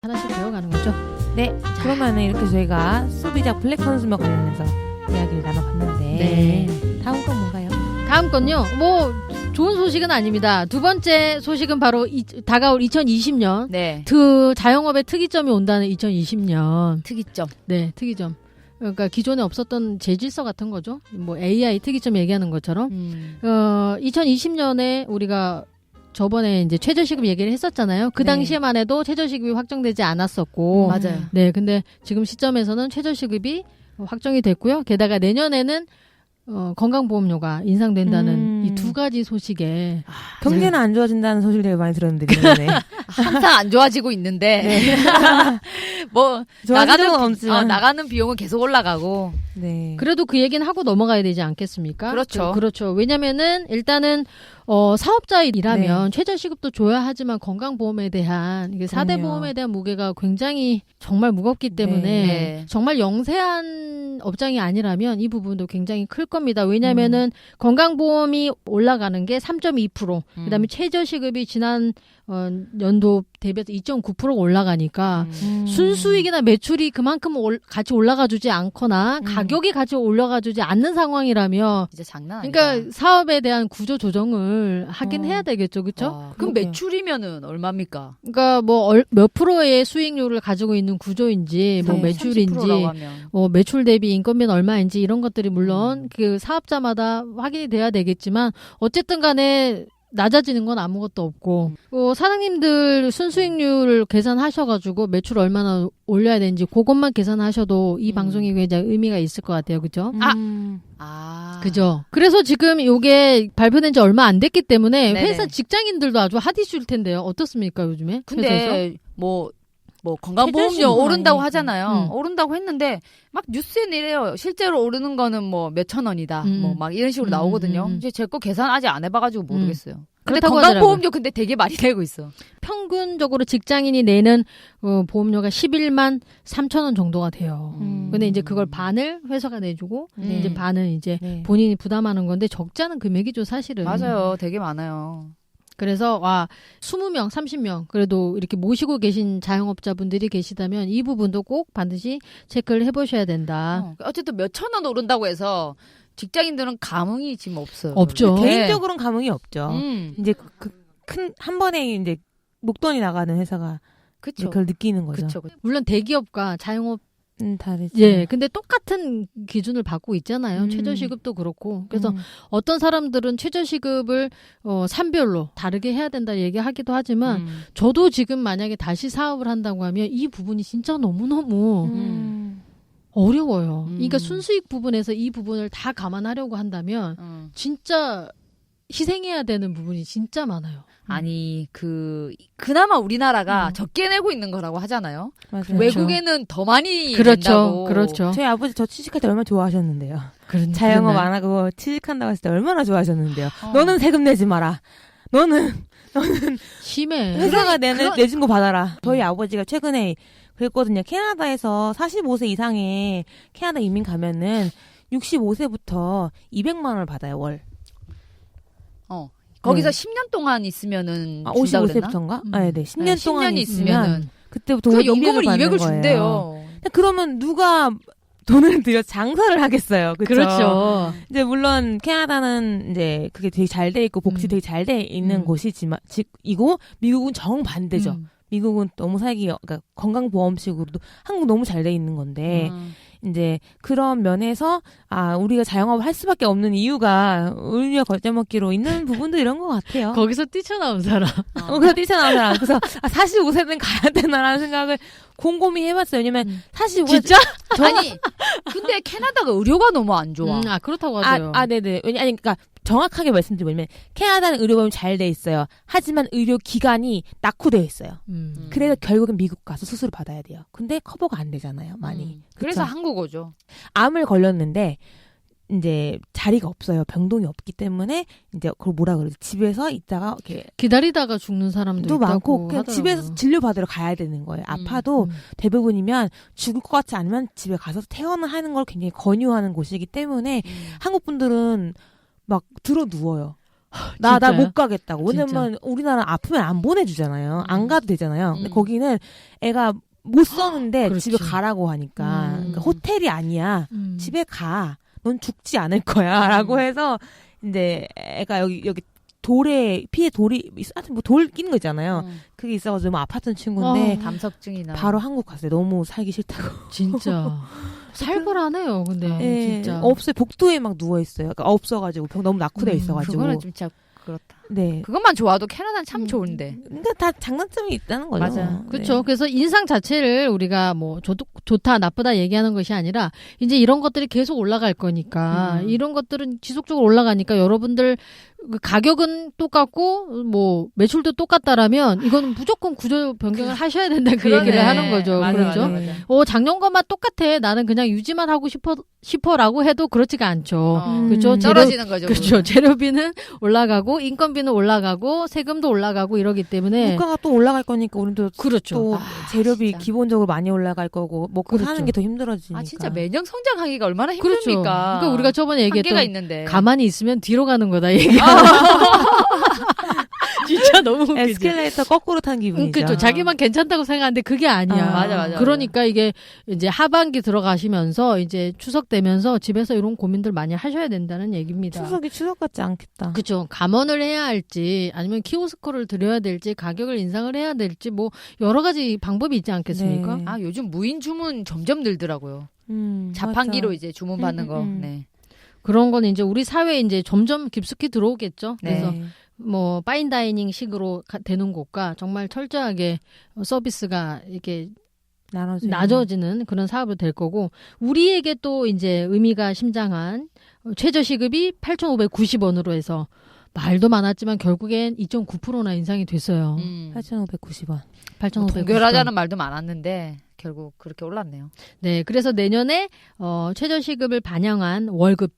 하나씩 배워가는 거죠. 네, 그러면은 이렇게 저희가 소비자 블랙 컨슈머 관련해서 이야기를 나눠봤는데 네. 다음 건 뭔가요? 다음 건요. 뭐 좋은 소식은 아닙니다. 두 번째 소식은 바로 다가올 2020년. 네. 자영업의 특이점이 온다는 2020년. 특이점. 네, 특이점. 그러니까 기존에 없었던 재질서 같은 거죠. 뭐 AI 특이점 얘기하는 것처럼. 2020년에 우리가 저번에 이제 최저시급 얘기를 했었잖아요. 그 네. 당시에만 해도 최저시급이 확정되지 않았었고. 맞아요. 네, 근데 지금 시점에서는 최저시급이 확정이 됐고요. 게다가 내년에는 건강보험료가 인상된다는 이 두 가지 소식에 경제는 안 좋아진다는 소식을 되게 많이 들었는데 이번에 항상 안 좋아지고 있는데 뭐 좋아지는 건 없지만 나가는 비용은 계속 올라가고. 네. 그래도 그 얘기는 하고 넘어가야 되지 않겠습니까? 그렇죠. 그렇죠. 왜냐면은 일단은 사업자일이라면 최저시급도 줘야 하지만 건강보험에 대한 이게 4대 그럼요. 보험에 대한 무게가 굉장히 정말 무겁기 때문에 네. 정말 영세한 업장이 아니라면 이 부분도 굉장히 클 겁니다. 왜냐면은 건강보험이 올라가는 게 3.2%, 그다음에 최저시급이 지난 연도 대비해서 2.9%가 올라가니까 순수익이나 매출이 그만큼 같이 올라가주지 않거나 가격이 같이 올라가주지 않는 상황이라면 이제 장난 아니다. 그러니까 사업에 대한 구조 조정을 하긴 해야 되겠죠, 그렇죠? 그럼 매출이면은 얼마입니까? 그러니까 뭐 몇 프로의 수익률을 가지고 있는 구조인지 뭐 30%라고 매출인지 하면. 매출 대비 인건비는 얼마인지 이런 것들이 물론 그 사업자마다 확인이 돼야 되겠지만 어쨌든 간에 낮아지는 건 아무것도 없고 사장님들 순수익률을 계산하셔가지고 매출 얼마나 올려야 되는지 그것만 계산하셔도 이 방송이 굉장히 의미가 있을 것 같아요. 그죠? 그죠? 그래서 지금 이게 발표된 지 얼마 안 됐기 때문에 네네. 회사 직장인들도 아주 핫 이슈일 텐데요. 어떻습니까 요즘에? 회사에서? 근데 뭐 건강보험료 최저시급 오른다고 아니니까. 하잖아요. 오른다고 했는데 막 뉴스에 내려요. 실제로 오르는 거는 뭐 몇천 원이다. 뭐 막 이런 식으로 나오거든요. 이제 제 거 계산 아직 안 해봐가지고 모르겠어요. 근데 그렇다고 건강보험료 근데 되게 많이 내고 있어. 평균적으로 직장인이 내는 보험료가 11만 3천 원 정도가 돼요. 근데 이제 그걸 반을 회사가 내주고 이제 반은 이제 네. 본인이 부담하는 건데 적지 않은 금액이죠, 사실은. 맞아요. 되게 많아요. 그래서 20명, 30명 그래도 이렇게 모시고 계신 자영업자분들이 계시다면 이 부분도 꼭 반드시 체크를 해보셔야 된다. 어쨌든 몇천 원 오른다고 해서 직장인들은 감흥이 지금 없어요. 없죠. 네. 개인적으로는 감흥이 없죠. 이제 큰 한 번에 이제 목돈이 나가는 회사가 이제 그쵸. 그걸 느끼는 거죠. 그쵸. 물론 대기업과 자영업 다르죠. 예, 근데 똑같은 기준을 받고 있잖아요. 최저시급도 그렇고. 그래서 어떤 사람들은 최저시급을 산별로 다르게 해야 된다 얘기하기도 하지만 저도 지금 만약에 다시 사업을 한다고 하면 이 부분이 진짜 너무너무 어려워요. 그러니까 순수익 부분에서 이 부분을 다 감안하려고 한다면 진짜 희생해야 되는 부분이 진짜 많아요. 아니 그나마 우리나라가 적게 내고 있는 거라고 하잖아요. 맞아요. 외국에는 더 많이 그렇죠. 낸다고. 그렇죠. 저희 아버지 저 취직할 때 얼마나 좋아하셨는데요. 그런 자영업 안 하고 취직한다고 했을 때 얼마나 좋아하셨는데요. 너는 세금 내지 마라. 너는 심해. 회사가 내준 거 받아라. 저희 아버지가 최근에 그랬거든요. 캐나다에서 45세 이상의 캐나다 이민 가면은 65세부터 200만 원을 받아요, 월. 거기서 10년 동안 있으면은 준다 그랬나? 55세부터인가? 네, 10년 동안 10년이 있으면 그때부터 그 월 연금을 200을 200을 받는 거예요. 준대요. 그러면 누가 돈을 들여 장사를 하겠어요. 그쵸? 그렇죠. 이제 물론 캐나다는 이제 그게 되게 잘 돼 있고 복지 되게 잘 돼 있는 곳이지만 이고 미국은 정반대죠. 미국은 너무 그러니까 건강보험식으로도 한국 너무 잘 돼 있는 건데 이제 그런 면에서 우리가 자영업을 할 수밖에 없는 이유가 의류와 걸쳐먹기로 있는 부분도 이런 것 같아요. 거기서 뛰쳐나온 사람. 그래서 뛰쳐나온 사람. 그래서 45세는 가야 되나라는 생각을 곰곰이 해봤어요. 왜냐면 45세 진짜? 아니 근데 캐나다가 의료가 너무 안 좋아. 그렇다고 하죠. 네네. 그러니까 정확하게 말씀드리면 캐나다는 의료보험이 잘 돼 있어요. 하지만 의료 기관이 낙후되어 있어요. 그래서 결국은 미국 가서 수술을 받아야 돼요. 근데 커버가 안 되잖아요, 많이. 그래서 그쵸? 한국 오죠. 암을 걸렸는데 이제 자리가 없어요. 병동이 없기 때문에 이제 그걸 뭐라 그러지? 집에서 있다가 이렇게 기다리다가 죽는 사람도 또 있다고 많고 그냥 하더라고요. 집에서 진료받으러 가야 되는 거예요. 아파도 대부분이면 죽을 것 같지 않으면 집에 가서 퇴원을 하는 걸 굉장히 권유하는 곳이기 때문에 한국 분들은 막 들어 누워요. 나 진짜요? 못 가겠다고. 진짜. 왜냐면 우리나라 아프면 안 보내주잖아요. 안 가도 되잖아요. 근데 음. 거기는 애가 못 썼는데 그렇지. 집에 가라고 하니까. 그러니까 호텔이 아니야. 집에 가. 넌 죽지 않을 거야. 라고 해서 이제 애가 여기 피에 돌이 하여튼 뭐 돌 끼는 거 있잖아요. 그게 있어가지고 너무 아팠던 친구인데 담석증이나 바로 한국 갔어요. 너무 살기 싫다고. 진짜 살벌하네요. 근데 예, 진짜 없어요. 복도에 막 누워 있어요. 그러니까 없어가지고 병 너무 낙후돼 있어가지고. 그거는 진짜 그렇다. 네. 그것만 좋아도 캐나다는 참 좋은데. 그러니까 다 장단점이 있다는 거죠. 맞아요. 그렇죠. 네. 그래서 인상 자체를 우리가 뭐 좋다 나쁘다 얘기하는 것이 아니라 이제 이런 것들이 계속 올라갈 거니까 이런 것들은 지속적으로 올라가니까 여러분들 가격은 똑같고 뭐 매출도 똑같다라면 이거는 무조건 구조 변경을 하셔야 된다 그 얘기를 하는 거죠. 맞아, 그렇죠. 맞아, 맞아. 작년과만 똑같아. 나는 그냥 유지만 하고 싶어라고 해도 그렇지가 않죠. 그렇죠. 떨어지는 거죠. 그렇죠. 재료비는 올라가고 인건비는 올라가고 세금도 올라가고 이러기 때문에 물가가 또 올라갈 거니까 우리도 그렇죠. 또 재료비 진짜. 기본적으로 많이 올라갈 거고 먹고 그렇죠. 사는 게 더 힘들어지니까. 진짜 매년 성장하기가 얼마나 그렇죠. 힘듭니까? 그러니까 우리가 저번에 한계가 얘기했던 있는데. 가만히 있으면 뒤로 가는 거다 얘기. 진짜 너무 웃기지. 에스컬레이터 거꾸로 탄 기분이죠. 그렇죠. 자기만 괜찮다고 생각하는데 그게 아니야. 맞아. 그러니까 이게 이제 하반기 들어가시면서 이제 추석 되면서 집에서 이런 고민들 많이 하셔야 된다는 얘기입니다. 추석이 추석 같지 않겠다. 그렇죠. 감원을 해야 할지 아니면 키오스코를 드려야 될지 가격을 인상을 해야 될지 뭐 여러 가지 방법이 있지 않겠습니까? 네. 요즘 무인 주문 점점 늘더라고요. 자판기로 맞아. 이제 주문 받는 거. 네. 그런 건 이제 우리 사회에 이제 점점 깊숙이 들어오겠죠. 그래서 네. 뭐 파인다이닝 식으로 되는 곳과 정말 철저하게 서비스가 이렇게 낮아지는 그런 사업이 될 거고 우리에게 또 이제 의미가 심장한 최저시급이 8,590원으로 해서 말도 많았지만 결국엔 2.9%나 인상이 됐어요. 8,590원. 8,590원. 동결하자는 말도 많았는데 결국 그렇게 올랐네요. 네, 그래서 내년에 최저시급을 반영한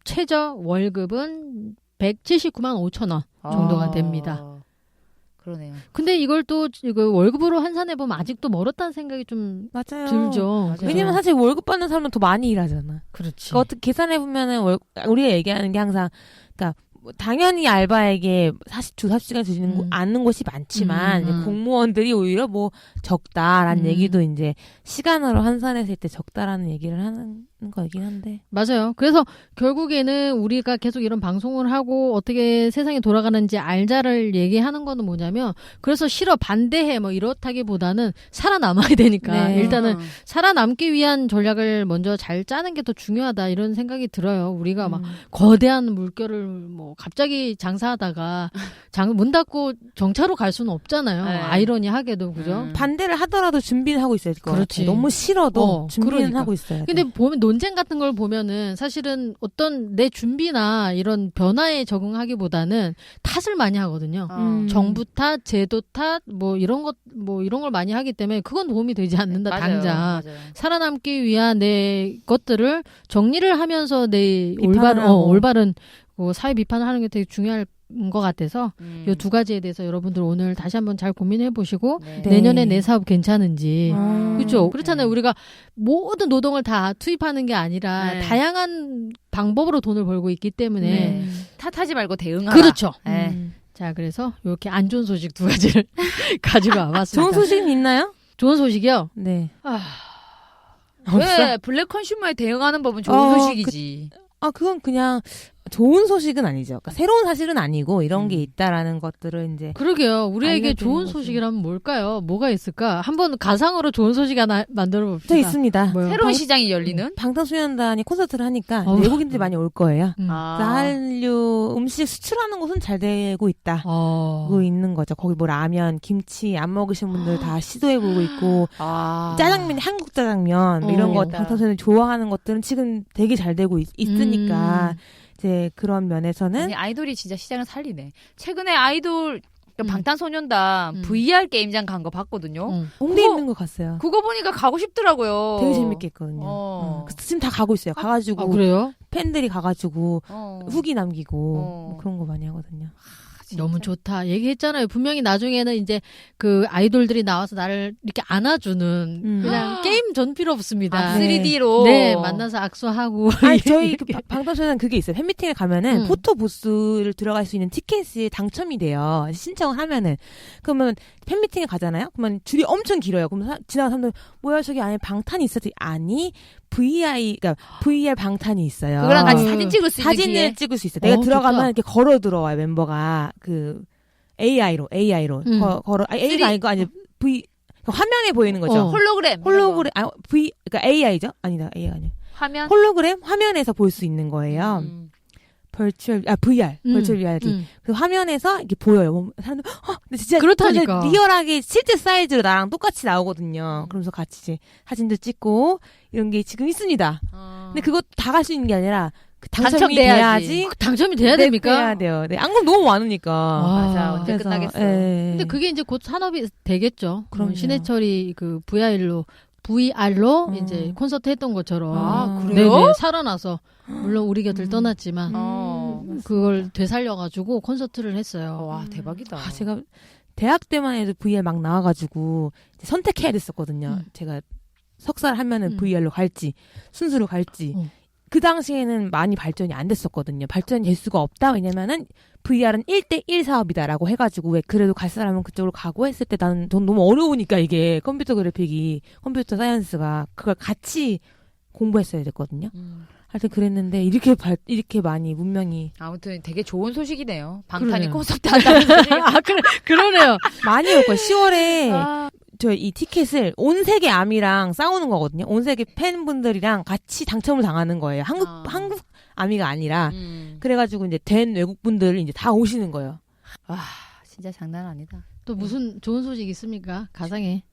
최저 월급은 179만 5천 원 정도가 됩니다. 그러네요. 근데 이걸 또 이거 월급으로 환산해 보면 아직도 멀었다는 생각이 좀 맞아요. 들죠. 맞아요. 왜냐면 사실 월급 받는 사람은 더 많이 일하잖아. 그렇지. 그러니까 어떻게 계산해 보면은 우리가 얘기하는 게 항상 그러니까 당연히 알바에게 주 40시간 주시는 않는 곳이 많지만 이제 공무원들이 오히려 뭐 적다라는 얘기도 이제 시간으로 환산했을 때 적다라는 얘기를 하는 거긴 한데. 맞아요. 그래서 결국에는 우리가 계속 이런 방송을 하고 어떻게 세상이 돌아가는지 알자를 얘기하는 거는 뭐냐면 그래서 싫어 반대해 뭐 이렇다기보다는 살아남아야 되니까 네. 일단은 살아남기 위한 전략을 먼저 잘 짜는 게 더 중요하다 이런 생각이 들어요. 우리가 막 거대한 물결을 뭐 갑자기 장사하다가 문 닫고 정차로 갈 수는 없잖아요. 네. 아이러니하게도 그죠? 반대를 하더라도 준비는 하고 있어야 될 것 그렇지. 같아요. 너무 싫어도 준비는 그러니까. 하고 있어야 돼. 근데 보면 논쟁 같은 걸 보면은 사실은 어떤 내 준비나 이런 변화에 적응하기보다는 탓을 많이 하거든요. 정부 탓, 제도 탓, 뭐 이런 걸 많이 하기 때문에 그건 도움이 되지 않는다. 맞아요. 당장 맞아요. 살아남기 위한 내 것들을 정리를 하면서 내 비판을 하고. 올바른 사회 비판을 하는 게 되게 중요할 것 같아서 이 두 가지에 대해서 여러분들 오늘 다시 한번 잘 고민해 보시고 네. 내년에 내 사업 괜찮은지 그렇죠. 네. 그렇잖아요. 우리가 모든 노동을 다 투입하는 게 아니라 네. 다양한 방법으로 돈을 벌고 있기 때문에 네. 탓하지 말고 대응하라. 그렇죠. 네. 자, 그래서 이렇게 안 좋은 소식 두 가지를 가지고 와봤습니다. 좋은 소식은 있나요? 좋은 소식이요? 네. 왜 블랙 컨슈머에 대응하는 법은 좋은 소식이지. 그건 그냥 좋은 소식은 아니죠. 그러니까 새로운 사실은 아니고 이런 게 있다라는 것들을 이제 그러게요. 우리에게 알려드리는 좋은 거죠. 소식이라면 뭘까요? 뭐가 있을까? 한번 가상으로 좋은 소식 하나 만들어 봅시다. 저 있습니다. 뭐요? 새로운 시장이 열리는? 방탄소년단이 콘서트를 하니까 어우. 외국인들이 많이 올 거예요. 음. 그래서 한류 음식 수출하는 곳은 잘 되고 있다. 어. 고 있는 거죠. 거기 뭐 라면, 김치 안 먹으신 분들 다 시도해보고 있고 짜장면, 한국 짜장면 뭐 이런 거 재밌다. 방탄소년단이 좋아하는 것들은 지금 되게 잘 되고 있으니까 이제 그런 면에서는 아니, 아이돌이 진짜 시장을 살리네. 최근에 아이돌 방탄소년단 음. VR 게임장 간 거 봤거든요. 홍대에 그거- 있는 거 갔어요. 그거 보니까 가고 싶더라고요. 되게 재밌게 했거든요. 그래서 지금 다 가고 있어요. 가가지고 그래요? 팬들이 가가지고 후기 남기고 어. 뭐 그런 거 많이 하거든요. 너무 좋다. 얘기했잖아요. 분명히 나중에는 이제 그 아이돌들이 나와서 나를 이렇게 안아주는 그냥 게임 전 필요 없습니다. 3D로. 네, 만나서 악수하고. 아니, 저희 그 방탄소년단 그게 있어요. 팬미팅에 가면은 포토 부스를 들어갈 수 있는 티켓이 당첨이 돼요. 신청을 하면은. 그러면 팬미팅에 가잖아요? 그러면 줄이 엄청 길어요. 그러면 지나가는 사람들, 뭐야, 저기 안에 방탄이 있어? 아니, 그러니까 VR 방탄이 있어요. 그거랑 같이 사진 찍을 수 있는 사진을 기회? 찍을 수 있어요. 내가 들어가면 좋다. 이렇게 걸어 들어와요, mem버가. 그, AI로. 걸어, A가 아니고, 아니, 화면에 보이는 거죠. 홀로그램. 그러니까 AI죠? 아니다, AI가 아니에요. 화면? 홀로그램? 화면에서 볼 수 있는 거예요. VR. 벌추얼 리얼리티. 그 화면에서 이렇게 보여요. 사람들, 근데 진짜. 그렇다니까. 리얼하게 실제 사이즈로 나랑 똑같이 나오거든요. 그러면서 같이 이제 사진도 찍고, 이런 게 지금 있습니다. 근데 그거 다 갈 수 있는 게 아니라, 그 당첨이 돼야지. 당첨이 돼야 됩니까? 돼야 돼요. 네. 안 그럼 너무 많으니까. 맞아. 언제 그래서, 끝나겠어. 예. 근데 그게 이제 곧 산업이 되겠죠. 그럼요. 신해철이 그 VR로 이제 콘서트 했던 것처럼. 아, 그래요? 네네, 살아나서. 물론 우리 곁을 떠났지만. 그걸 되살려가지고 콘서트를 했어요. 와, 대박이다. 제가 대학 때만 해도 VR 막 나와가지고 이제 선택해야 됐었거든요. 제가 석사를 하면은 VR로 갈지, 순수로 갈지. 그 당시에는 많이 발전이 안 됐었거든요. 발전이 될 수가 없다. 왜냐면은 VR은 1대1 사업이다라고 해가지고 왜 그래도 갈 사람은 그쪽으로 가고 했을 때 나는 돈 너무 어려우니까 이게 컴퓨터 그래픽이 컴퓨터 사이언스가 그걸 같이 공부했어야 됐거든요. 하여튼 그랬는데 이렇게 많이 문명이 아무튼 되게 좋은 소식이네요. 방탄이 그러네요. 콘서트 한다는 소식. 그러네요. 많이 올 거예요. 10월에 저 이 티켓을 온 세계 아미랑 싸우는 거거든요. 온 세계 팬분들이랑 같이 당첨을 당하는 거예요. 한국 아미가 아니라. 그래가지고 이제 된 외국분들 이제 다 오시는 거예요. 와, 진짜 장난 아니다. 또 무슨 좋은 소식 있습니까? 가상에.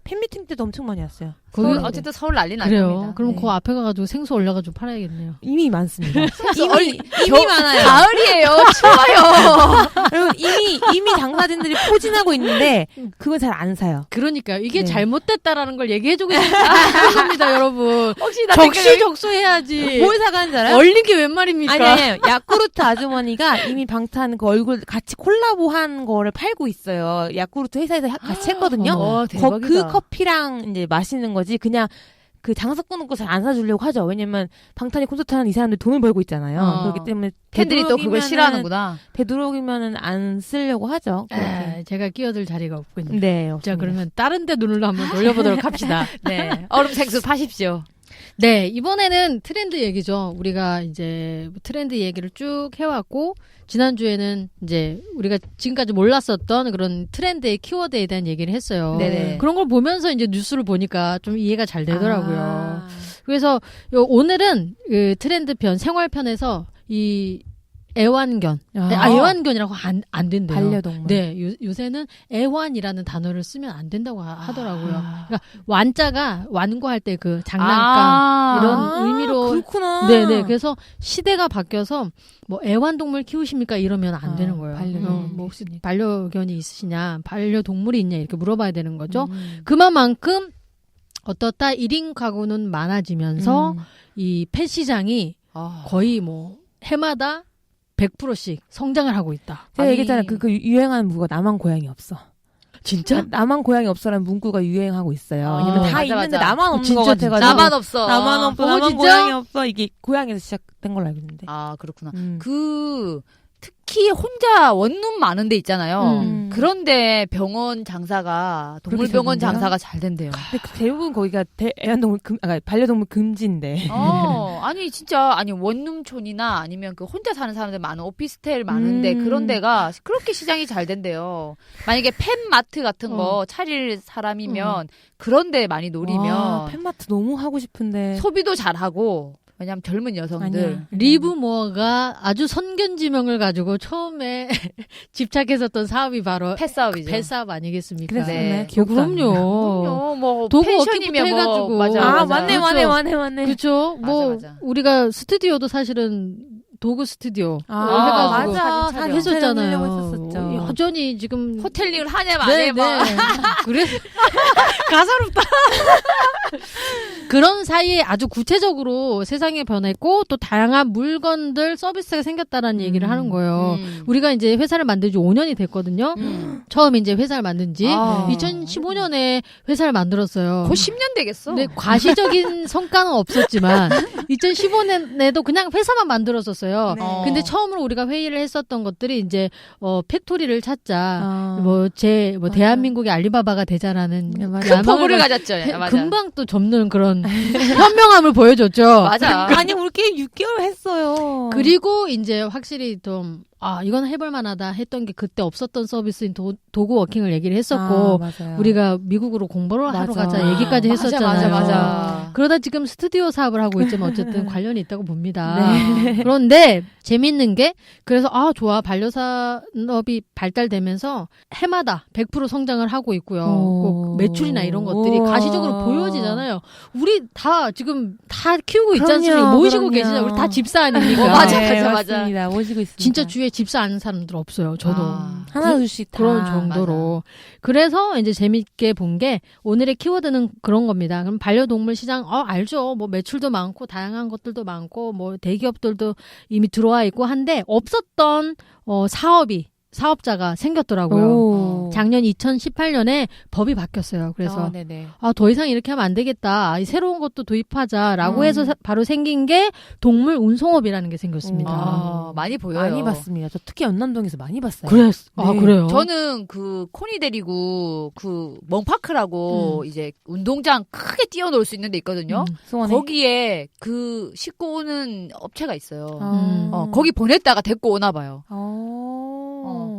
팬미팅 때도 엄청 많이 왔어요. 어쨌든 서울 난리 날 그래요. 겁니다. 그럼 네. 그 앞에 가가지고 생수 올려가지고 팔아야겠네요. 이미 많습니다. 이미 많아요. 가을이에요. 추워요. 여러분 이미 장사진들이 포진하고 있는데 그걸 잘 안 사요. 그러니까요. 이게 네. 잘못됐다라는 걸 얘기해주고 있는 겁니다, 여러분. 혹시 나 적시적소해야지. 뭘 사가는 줄 알아요? 얼린 게 웬 말입니까? 아니 야쿠르트 아주머니가 이미 방탄 그 얼굴 같이 콜라보한 거를 팔고 있어요. 야쿠르트 회사에서 같이 했거든요. 와, 대박이다. 그 커피랑 이제 마시는 거지 그냥 그 장사 끊고 잘 안 사주려고 하죠. 왜냐면 방탄이 콘서트 하는 이 사람들 돈을 벌고 있잖아요. 그렇기 때문에 팬들이 또 그걸 싫어하는구나. 되도록이면은 안 쓰려고 하죠. 제가 끼어들 자리가 없군요. 네. 자, 없습니다. 그러면 다른 데 눈을 한번 돌려보도록 합시다. 네. 얼음 생수 파십시오. 네, 이번에는 트렌드 얘기죠. 우리가 이제 트렌드 얘기를 쭉 해왔고, 지난주에는 이제 우리가 지금까지 몰랐었던 그런 트렌드의 키워드에 대한 얘기를 했어요. 네네. 그런 걸 보면서 이제 뉴스를 보니까 좀 이해가 잘 되더라고요. 그래서 오늘은 그 트렌드 편, 생활편에서 이 애완견. 애완견이라고 안 된대요. 반려동물. 네, 요새는 애완이라는 단어를 쓰면 안 된다고 하더라고요. 그러니까 완자가 완고할 때 그 장난감 이런 의미로. 그렇구나. 네네. 그래서 시대가 바뀌어서 뭐 애완동물 키우십니까 이러면 안 되는 거예요. 반려동물. 뭐 혹시 반려견이 있으시냐, 반려동물이 있냐 이렇게 물어봐야 되는 거죠. 그만큼 어떻다 1인 가구는 많아지면서 이 펫 시장이 거의 뭐 해마다 100%씩 성장을 하고 있다. 제가 얘기했잖아요. 그 유행하는 문구가 나만 고양이 없어. 진짜? 나만 고양이 없어라는 문구가 유행하고 있어요. 왜냐면 다 맞아, 있는데 맞아. 나만 없는 진짜, 것 같아가지고. 나만 없어. 나만 진짜? 고양이 없어. 이게 고양이에서 시작된 걸로 알고 있는데. 아, 그렇구나. 특히 혼자 원룸 많은 데 있잖아요. 그런데 병원 장사가, 동물병원 그렇게 장사가 잘 된대요. 근데 대부분 거기가 애완동물 반려동물 금지인데. 아니, 진짜, 원룸촌이나 아니면 그 혼자 사는 사람들 많은 오피스텔 많은데 그런 데가 그렇게 시장이 잘 된대요. 만약에 펫마트 같은 거 차릴 사람이면 그런 데 많이 노리면 펫마트 너무 하고 싶은데. 소비도 잘하고, 왜냐면 젊은 여성들. 아니야. 리브모어가 아주 선견지명을 가지고 처음에 집착했었던 사업이 바로 펫사업이죠. 펫사업 아니겠습니까? 그랬었나요? 네. 기억도 안 나요. 그럼요. 뭐 도구 펜션이면 업기부터 해가지고. 맞아. 맞네. 그렇죠. 뭐 맞아. 우리가 스튜디오도 사실은 도구 스튜디오 맞아. 해가지고 사진 촬영. 했었잖아요. 했었었죠. 여전히 지금 호텔링을 하냐 마냐 막. 그래 가사롭다. 그런 사이에 아주 구체적으로 세상이 변했고 또 다양한 물건들 서비스가 생겼다라는 얘기를 하는 거예요. 우리가 이제 회사를 만든 지 5년이 됐거든요. 처음 이제 회사를 만든 지 2015년에 회사를 만들었어요. 곧 10년 되겠어. 근데 과시적인 성과는 없었지만 2015년에도 그냥 회사만 만들었었어요. 네. 근데 처음으로 우리가 회의를 했었던 것들이 이제 팩토리를 찾자. 맞아요. 대한민국의 알리바바가 되자라는 네, 맞아요. 큰 야망을 포부를 가졌죠. 맞아. 금방 또 접는 그런 현명함을 보여줬죠. 맞아. 아니 우리 게임 6개월 했어요. 그리고 이제 확실히 좀 이건 해볼 만하다 했던 게 그때 없었던 서비스인 도구 워킹을 얘기를 했었고 맞아요. 우리가 미국으로 공부를 하러 맞아. 가자 얘기까지 했었잖아요. 맞아. 그러다 지금 스튜디오 사업을 하고 있지만 어쨌든 관련이 있다고 봅니다. 네. 그런데 재밌는 게 그래서 좋아 반려산업이 발달되면서 해마다 100% 성장을 하고 있고요. 꼭 매출이나 이런 것들이 가시적으로 보여지잖아요. 우리 다 지금 다 키우고 있지 않습니까? 모시고 계시잖아요. 우리 다 집사 아닙니까? 맞아. 네, 맞아. 맞습니다. 모시고 있습니다. 진짜 주위에 집사 아는 사람들 없어요. 저도. 하나 둘씩 다. 그런 정도로. 그래서 이제 재밌게 본 게 오늘의 키워드는 그런 겁니다. 그럼 반려동물 시장 알죠. 뭐 매출도 많고 다양한 것들도 많고 뭐 대기업들도 이미 들어와 있고 한데 없었던 사업자가 생겼더라고요. 작년 2018년에 법이 바뀌었어요. 그래서 더 이상 이렇게 하면 안 되겠다. 새로운 것도 도입하자라고 해서 바로 생긴 게 동물 운송업이라는 게 생겼습니다. 많이 보여요. 많이 봤습니다. 저 특히 연남동에서 많이 봤어요. 그래요? 저는 그 코니 데리고 그 멍파크라고 이제 운동장 크게 뛰어놀 수 있는 데 있거든요. 수원에? 거기에 그 싣고 오는 업체가 있어요. 거기 거기 보냈다가 데리고 오나 봐요.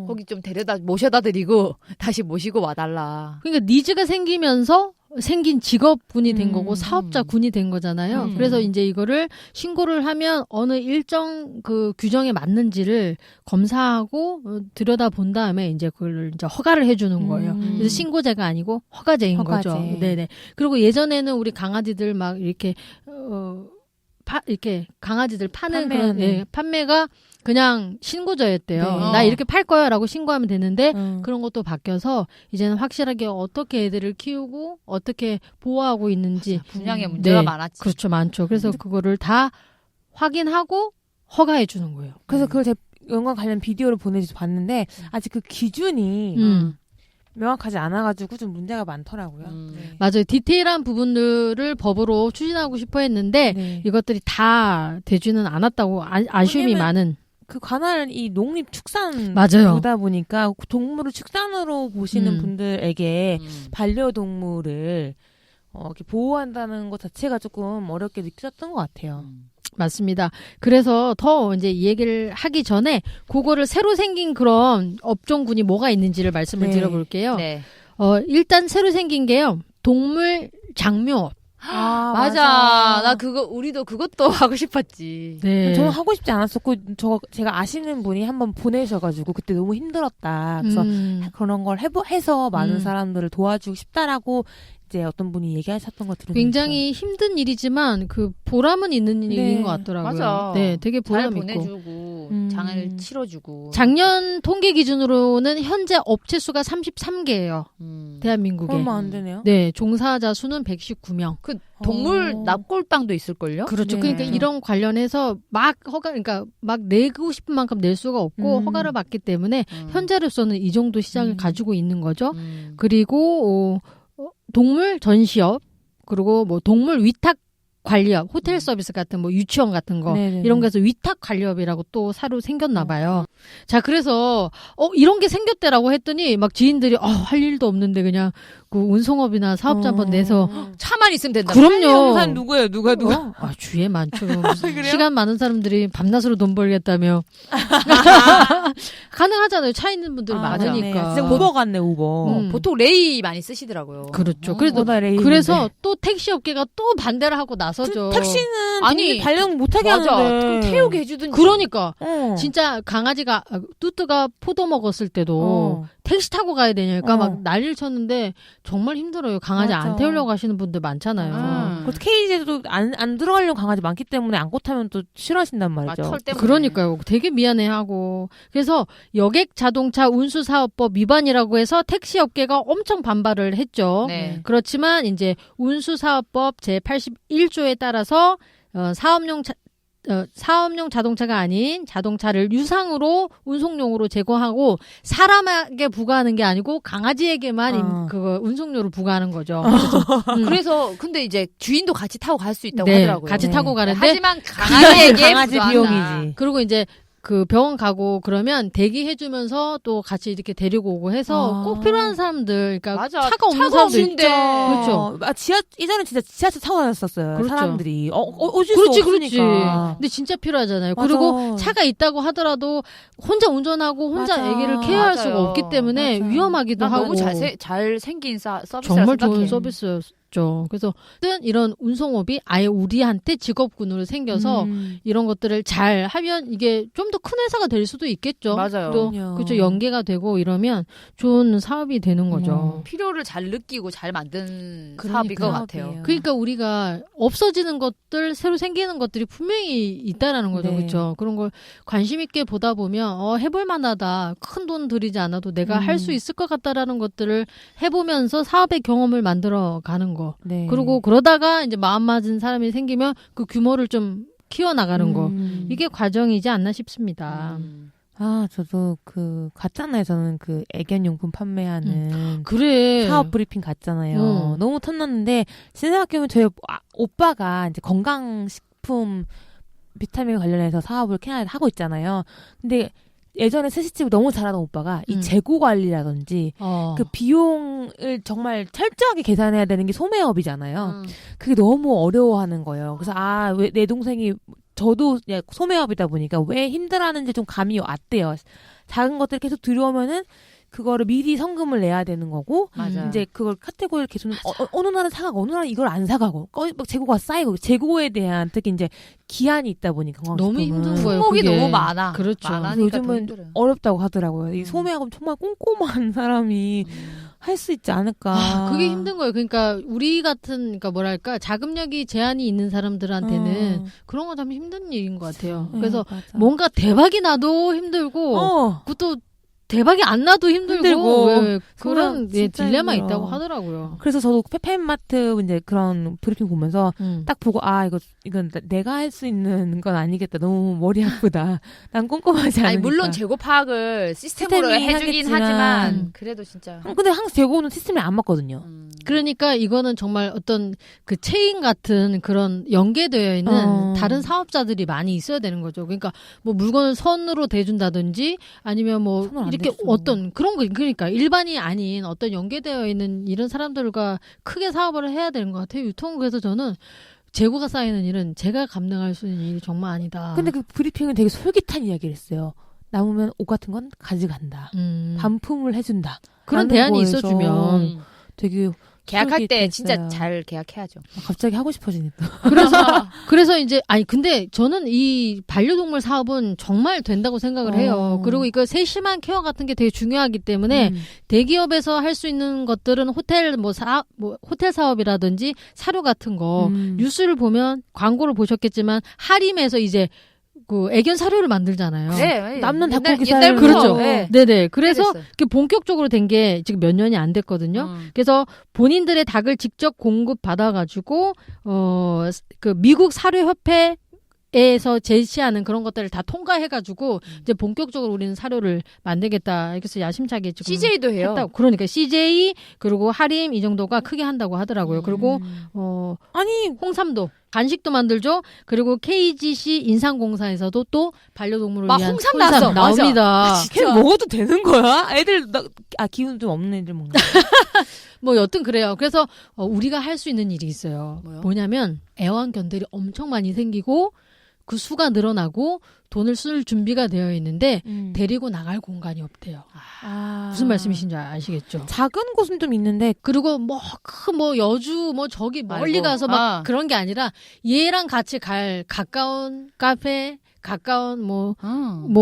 거기 거기 좀 모셔다 드리고 다시 모시고 와달라. 그러니까 니즈가 생기면서 생긴 직업군이 된 거고 사업자군이 된 거잖아요. 그래서 이제 이거를 신고를 하면 어느 일정 그 규정에 맞는지를 검사하고 들여다 본 다음에 이제 그걸 이제 허가를 해주는 거예요. 그래서 신고제가 아니고 허가제인 거죠. 네네. 그리고 예전에는 우리 강아지들 막 이렇게 이렇게 강아지들 파는 그런 판매가 그냥 신고자였대요. 네. 나 이렇게 팔 거야라고 신고하면 되는데 그런 것도 바뀌어서 이제는 확실하게 어떻게 애들을 키우고 어떻게 보호하고 있는지 분양에 문제가 많았지. 그렇죠, 많죠. 그래서 그거를 다 확인하고 허가해 주는 거예요. 그래서 그걸 제가 연관 관련 비디오를 보내줘서 봤는데 아직 그 기준이 명확하지 않아가지고 좀 문제가 많더라고요. 맞아요. 디테일한 부분들을 법으로 추진하고 싶어 했는데 이것들이 다 되지는 않았다고 아쉬움이 많은. 그 관할 이 농립축산 맞아요. 보다 보니까 동물을 축산으로 보시는 분들에게 반려동물을 이렇게 보호한다는 것 자체가 조금 어렵게 느껴졌던 것 같아요. 맞습니다. 그래서 더 이제 이 얘기를 하기 전에 그거를 새로 생긴 그런 업종군이 뭐가 있는지를 말씀을 드려볼게요. 네. 일단 새로 생긴 게요. 동물 장묘업. 맞아. 나 우리도 그것도 하고 싶었지. 네. 저는 하고 싶지 않았었고, 제가 아시는 분이 한번 보내셔가지고, 그때 너무 힘들었다. 그래서 그런 걸 해서 많은 사람들을 도와주고 싶다라고, 이제 어떤 분이 얘기하셨던 거 들으면서. 굉장히 힘든 일이지만, 그, 보람은 있는 일인 것 같더라고요. 맞아. 네, 되게 보람 잘 있고. 보내주고, 장을 치러주고. 작년 통계 기준으로는 현재 업체 수가 33개예요. 대한민국에. 얼마 안 되네요. 네, 종사자 수는 119명. 그 동물 납골당도 있을걸요? 그렇죠. 네. 그러니까 이런 관련해서 그러니까 막 내고 싶은 만큼 낼 수가 없고 허가를 받기 때문에 현재로서는 이 정도 시장을 가지고 있는 거죠. 그리고 동물 전시업, 그리고 뭐 동물 위탁 관리업, 호텔 서비스 같은 뭐 유치원 같은 거 이런 거에서 위탁 관리업이라고 또 새로 생겼나 봐요. 자, 그래서 이런 게 생겼대라고 했더니 막 지인들이 할 일도 없는데 그냥 그 운송업이나 사업자 한번 내서 차만 있으면 된다. 그럼요. 영산 누구예요? 누가? 주위에 많죠. 시간 많은 사람들이 밤낮으로 돈 벌겠다며. 가능하잖아요. 차 있는 분들 많으니까. 진짜 우버 같네, 우버. 보통 레이 많이 쓰시더라고요. 그렇죠. 그래서 또 택시 업계가 또 반대를 하고 나서죠. 택시는 반려동 못하게 하는데. 그럼 태우게 해주든지. 그러니까 진짜 강아지가 뚜뚜가 포도 먹었을 때도 택시 타고 가야 되니까 막 난리를 쳤는데 정말 힘들어요. 강아지 안 태우려고 하시는 분들 많잖아요. 그래서 케이지에도 안 들어가려는 강아지 많기 때문에 안고 타면 또 싫어하신단 말이죠. 털 때문에. 그러니까요. 되게 미안해하고. 그래서 여객 자동차 운수 사업법 위반이라고 해서 택시 업계가 엄청 반발을 했죠. 네. 그렇지만 이제 운수 사업법 제 81조에 따라서 사업용 자동차가 아닌 자동차를 유상으로 운송용으로 제공하고 사람에게 부과하는 게 아니고 강아지에게만 그거 운송료를 부과하는 거죠. 그래서 근데 이제 주인도 같이 타고 갈 수 있다고 네, 하더라고요. 같이 타고 가는데 하지만 강아지에게 강아지 부과한다. 비용이지. 그리고 이제 그 병원 가고 그러면 대기해주면서 또 같이 이렇게 데리고 오고 해서 꼭 필요한 사람들, 그러니까 맞아. 차가 없는 차가 사람들 없는데. 그렇죠. 예전에 진짜 지하철 타고 다녔었어요. 그렇죠. 사람들이. 오실 그렇지, 수 그렇지. 없으니까. 근데 진짜 필요하잖아요. 맞아. 그리고 차가 있다고 하더라도 혼자 운전하고 혼자 맞아. 아기를 케어할 맞아요. 수가 없기 때문에 맞아. 위험하기도 난 하고. 너무 잘 생긴 서비스라고 정말 생각해. 좋은 서비스였죠. 그래서 이런 운송업이 아예 우리한테 직업군으로 생겨서 이런 것들을 잘 하면 이게 좀 더 큰 회사가 될 수도 있겠죠. 맞아요. 또 그럼요. 그렇죠. 연계가 되고 이러면 좋은 사업이 되는 거죠. 필요를 잘 느끼고 잘 만든 그러니까. 사업인 것 같아요. 사업이에요. 그러니까 우리가 없어지는 것들, 새로 생기는 것들이 분명히 있다라는 거죠. 네. 그렇죠. 그런 걸 관심 있게 보다 보면 해볼 만하다. 큰 돈 들이지 않아도 내가 할 수 있을 것 같다라는 것들을 해보면서 사업의 경험을 만들어 가는 거. 네. 그리고 그러다가 이제 마음 맞은 사람이 생기면 그 규모를 좀 키워나가는 거. 이게 과정이지 않나 싶습니다. 저도 갔잖아요. 저는 애견용품 판매하는 그래. 사업 브리핑 갔잖아요. 너무 탐났는데, 생각해보면 저희 오빠가 이제 건강식품 비타민 관련해서 사업을 캐나다에 하고 있잖아요. 근데 예전에 스시집을 너무 잘하던 오빠가 이 재고 관리라든지 그 비용을 정말 철저하게 계산해야 되는 게 소매업이잖아요. 그게 너무 어려워하는 거예요. 그래서 왜 내 동생이 저도 소매업이다 보니까 왜 힘들어하는지 좀 감이 왔대요. 작은 것들 계속 들여오면은 그거를 미리 성금을 내야 되는 거고, 맞아. 이제 그걸 카테고리를 계속 어느 날은 사가고 어느 날은 이걸 안 사가고 막 재고가 쌓이고, 재고에 대한 특히 이제 기한이 있다 보니까 너무 힘든 거예요. 품목이 그게. 너무 많아. 그렇죠. 많으니까 더 요즘은 힘들어요. 어렵다고 하더라고요. 이 소매하고 정말 꼼꼼한 사람이 할 수 있지 않을까. 그게 힘든 거예요. 그러니까 우리 같은, 그러니까 뭐랄까, 자금력이 제한이 있는 사람들한테는 그런 건 참 힘든 일인 것 같아요. 그래서 맞아. 뭔가 대박이 나도 힘들고, 그것도 대박이 안 나도 힘들고, 그런 진짜 딜레마 힘들어. 있다고 하더라고요. 그래서 저도 페페마트 이제 그런 브리핑 보면서 딱 보고 이건 내가 할 수 있는 건 아니겠다. 너무 머리 아프다. 난 꼼꼼하지 않으니까. 아니 물론 재고 파악을 시스템으로 시스템이 해주긴 하겠지만. 하지만 그래도 진짜. 근데 항상 재고는 시스템이 안 맞거든요. 그러니까 이거는 정말 어떤 그 체인 같은 그런 연계되어 있는 다른 사업자들이 많이 있어야 되는 거죠. 그러니까 뭐 물건을 선으로 대준다든지 아니면 뭐 선을 안 이렇게 대주죠. 어떤 그런 거, 그러니까 일반이 아닌 어떤 연계되어 있는 이런 사람들과 크게 사업을 해야 되는 것 같아요. 그래서 저는 재고가 쌓이는 일은 제가 감당할 수 있는 일이 정말 아니다. 근데 그 브리핑은 되게 솔깃한 이야기를 했어요. 남으면 옷 같은 건 가져간다. 반품을 해준다. 그런 대안이 있어주면 되게 계약할 때 솔깃했어요. 진짜 잘 계약해야죠. 갑자기 하고 싶어지네 또. 그래서 이제 근데 저는 이 반려동물 사업은 정말 된다고 생각을 해요. 그리고 이거 세심한 케어 같은 게 되게 중요하기 때문에 대기업에서 할 수 있는 것들은 호텔 호텔 사업이라든지 사료 같은 거 뉴스를 보면 광고를 보셨겠지만 하림에서 이제 그 애견 사료를 만들잖아요. 네, 남는 닭고기 옛날부터. 그렇죠. 네. 네네. 그래서 그랬어요. 그 본격적으로 된 게 지금 몇 년이 안 됐거든요. 그래서 본인들의 닭을 직접 공급 받아가지고 그 미국 사료협회 에서 제시하는 그런 것들을 다 통과해가지고 이제 본격적으로 우리는 사료를 만들겠다. 그래서 야심차게 지금 CJ도 해요. 했다고. 그러니까 CJ 그리고 하림 이 정도가 크게 한다고 하더라고요. 그리고 아니 홍삼도 간식도 만들죠. 그리고 KGC 인삼공사에서도 또 반려동물을 막 위한 홍삼 나왔어. 나옵니다. 걔 먹어도 되는 거야? 애들 기운 좀 없는 애들 먹는 거야. 뭐 여튼 그래요. 그래서 우리가 할 수 있는 일이 있어요. 뭐요? 뭐냐면 애완견들이 엄청 많이 생기고 그 수가 늘어나고 돈을 쓸 준비가 되어 있는데 데리고 나갈 공간이 없대요. 무슨 말씀이신지 아시겠죠? 작은 곳은 좀 있는데 그리고 뭐 여주 뭐 저기 멀리 아이고. 가서 막 그런 게 아니라 얘랑 같이 갈 가까운 카페, 가까운 뭐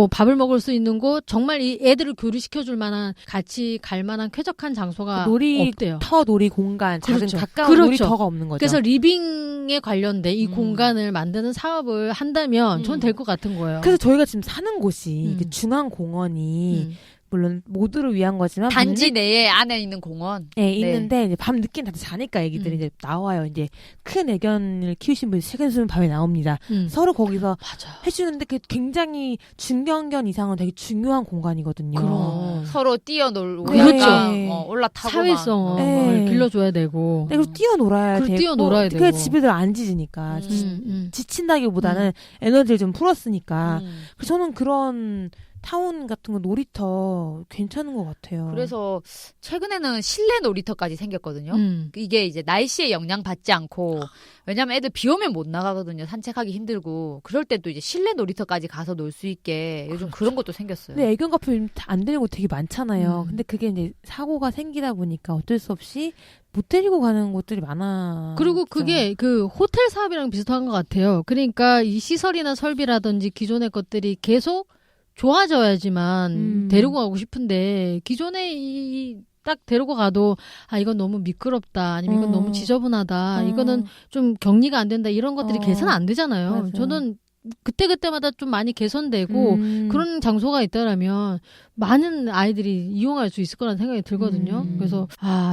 밥을 먹을 수 있는 곳, 정말 이 애들을 교류시켜 줄 만한 같이 갈 만한 쾌적한 장소가 없대요. 놀이터 놀이 공간, 작은 그렇죠. 가까운 그렇죠. 놀이터가 없는 거죠. 그래서 리빙 힐링에 관련된 이 공간을 만드는 사업을 한다면 전 될 것 같은 거예요. 그래서 저희가 지금 사는 곳이 그 음. 중앙공원이 물론 모두를 위한 거지만 단지 내에 안에 있는 공원. 네, 있는데 이제 밤 늦게 다들 자니까 애기들이 이제 나와요. 이제 큰 애견을 키우신 분이 최근 수면 밤에 나옵니다. 서로 거기서 맞아. 해주는데 그게 굉장히 중견견 이상은 되게 중요한 공간이거든요. 그럼. 서로 뛰어놀고 그렇죠. 약간 올라타고 사회성을 네. 길러줘야 되고. 네, 그리고 뛰어놀아야 그리고 되고 뛰어놀아야 그래 되고. 집에들 안 짖으니까 음. 지친다기보다는 에너지를 좀 풀었으니까 그래서 저는 그런 타운 같은 거 놀이터 괜찮은 것 같아요. 그래서 최근에는 실내 놀이터까지 생겼거든요. 음. 이게 이제 날씨에 영향 받지 않고 왜냐면 애들 비 오면 못 나가거든요. 산책하기 힘들고 그럴 때 또 이제 실내 놀이터까지 가서 놀 수 있게 요즘 그렇죠. 그런 것도 생겼어요. 근데 애견 카페 안 되는 곳 되게 많잖아요. 근데 그게 이제 사고가 생기다 보니까 어쩔 수 없이 못 데리고 가는 곳들이 많아. 그리고 그게 그 호텔 사업이랑 비슷한 것 같아요. 그러니까 이 시설이나 설비라든지 기존의 것들이 계속 좋아져야지만 데리고 가고 싶은데 기존에 딱 데리고 가도 이건 너무 미끄럽다 아니면 이건 너무 지저분하다 이거는 좀 격리가 안 된다 이런 것들이 개선 안 되잖아요. 맞아요. 저는 그때그때마다 좀 많이 개선되고 그런 장소가 있다라면 많은 아이들이 이용할 수 있을 거라는 생각이 들거든요. 그래서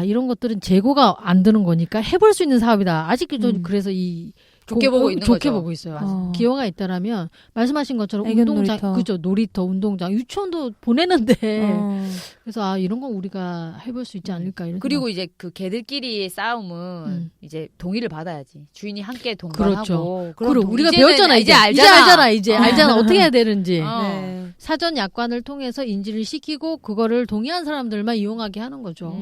이런 것들은 재고가 안 되는 거니까 해볼 수 있는 사업이다. 아직도 저는 그래서 좋게 보고 있는 좋게 거죠. 보고 있어요. 기회가 있다라면 말씀하신 것처럼 애견 운동장, 놀이터. 그죠? 놀이터, 운동장, 유치원도 보내는데 그래서 이런 건 우리가 해볼 수 있지 않을까 이런. 그리고 이제 그 개들끼리의 싸움은 이제 동의를 받아야지. 주인이 함께 동반하고. 그렇죠. 그럼 그리고 우리가 이제는 배웠잖아. 이제 알잖아. 이제 알잖아. 어떻게 해야 되는지. 네. 사전 약관을 통해서 인지를 시키고 그거를 동의한 사람들만 이용하게 하는 거죠.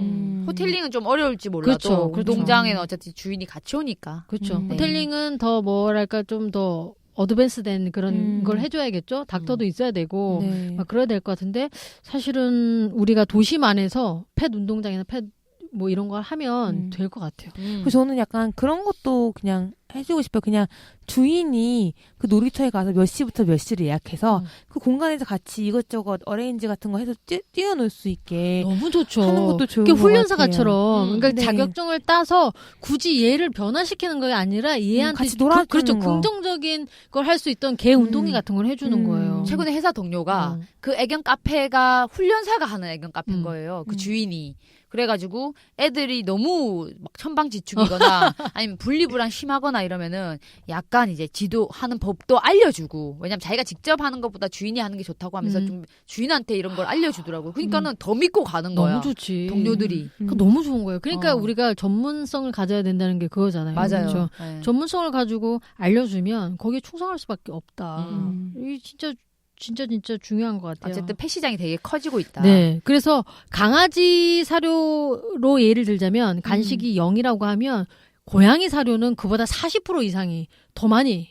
호텔링은 좀 어려울지 몰라도 그렇죠. 농장에는 어차피 주인이 같이 오니까. 그렇죠. 네. 호텔링은 더 뭐랄까 좀 더 어드밴스된 그런 걸 해줘야겠죠. 닥터도 있어야 되고 네. 막 그래야 될 것 같은데 사실은 우리가 도심 안에서 펫 운동장이나 펫 뭐 이런 걸 하면 될 것 같아요. 그래서 저는 약간 그런 것도 그냥 해주고 싶어요. 그냥 주인이 그 놀이터에 가서 몇 시부터 몇 시를 예약해서 그 공간에서 같이 이것저것 어레인지 같은 거 해서 뛰어놀 수 있게 너무 좋죠. 하는 것도 좋은 그게 것 훈련사가처럼 그러니까 네. 자격증을 따서 굳이 얘를 변화시키는 게 아니라 얘한테 같이 놀아주는 그렇죠. 거. 긍정적인 걸 할 수 있던 개 운동회 같은 걸 해주는 거예요. 최근에 회사 동료가 그 애견 카페가 훈련사가 하는 애견 카페인 거예요. 그 주인이. 그래가지고 애들이 너무 막 천방지축이거나 아니면 분리불안 심하거나 이러면은 약간 이제 지도하는 법도 알려주고 왜냐면 자기가 직접 하는 것보다 주인이 하는 게 좋다고 하면서 좀 주인한테 이런 걸 알려주더라고요. 그러니까는 더 믿고 가는 거야. 너무 좋지. 동료들이. 그거 너무 좋은 거예요. 그러니까 우리가 전문성을 가져야 된다는 게 그거잖아요. 맞아요. 그렇죠? 네. 전문성을 가지고 알려주면 거기에 충성할 수밖에 없다. 이게 진짜 중요한 것 같아요. 어쨌든 펫 시장이 되게 커지고 있다. 네. 그래서 강아지 사료로 예를 들자면 간식이 0이라고 하면 고양이 사료는 그보다 40% 이상이 더 많이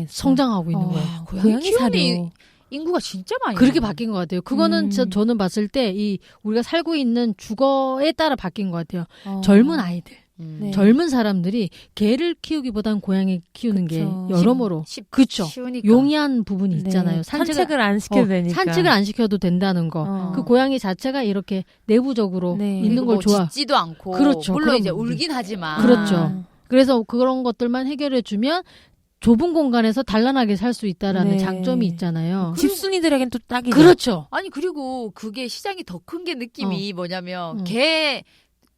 성장하고 있는 거예요. 고양이 키우는 인구가 진짜 많이 그렇게 바뀐 것 같아요. 그거는 저는 봤을 때 우리가 살고 있는 주거에 따라 바뀐 것 같아요. 젊은 아이들. 네. 젊은 사람들이 개를 키우기보단 고양이 키우는 게 여러모로 그렇죠. 용이한 부분이 있잖아요. 네. 산책을 안 시켜도 되니까. 산책을 안 시켜도 된다는 거. 그 고양이 자체가 이렇게 내부적으로 있는 걸 좋아. 짖지도 않고. 그렇죠. 물론 이제 울긴 하지만. 그렇죠. 그래서 그런 것들만 해결해 주면 좁은 공간에서 단란하게 살 수 있다라는 장점이 있잖아요. 집순이들에겐 또 딱이죠. 그렇죠. 아니 그리고 그게 시장이 더 큰 게 느낌이 뭐냐면 개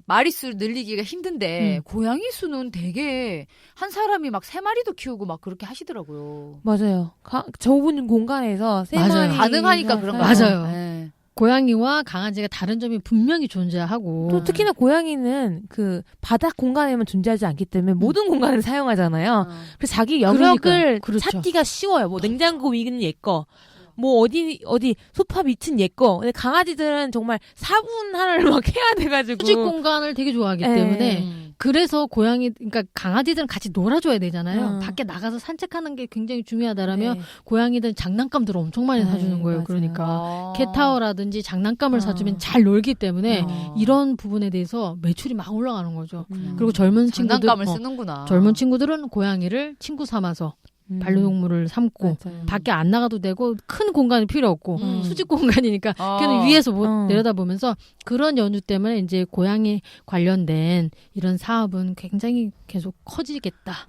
마리수 늘리기가 힘든데 고양이 수는 되게 한 사람이 막 3마리도 키우고 막 그렇게 하시더라고요. 맞아요. 좁은 공간에서 3마리 가능하니까 그런 거 맞아요. 네. 고양이와 강아지가 다른 점이 분명히 존재하고 또 특히나 고양이는 그 바닥 공간에만 존재하지 않기 때문에 모든 공간을 사용하잖아요. 그래서 자기 영역을 찾기가 쉬워요. 뭐 냉장고 위는 얘거 뭐 어디 소파 밑은 얘거. 근데 강아지들은 정말 4분 하나를 막 해야 돼가지고 수직 공간을 되게 좋아하기 때문에 그래서 그러니까 강아지들은 같이 놀아줘야 되잖아요. 밖에 나가서 산책하는 게 굉장히 중요하다라면 고양이들은 장난감들을 엄청 많이 사주는 거예요. 맞아요. 그러니까 캣타워라든지 장난감을 사주면 잘 놀기 때문에 이런 부분에 대해서 매출이 막 올라가는 거죠. 그리고 젊은 친구들 장난감을 쓰는구나. 젊은 친구들은 고양이를 친구 삼아서 반려동물을 삼고 맞아요. 밖에 안 나가도 되고 큰 공간이 필요 없고 수직 공간이니까 걔는 위에서 내려다보면서 그런 연유 때문에 이제 고양이 관련된 이런 사업은 굉장히 계속 커지겠다.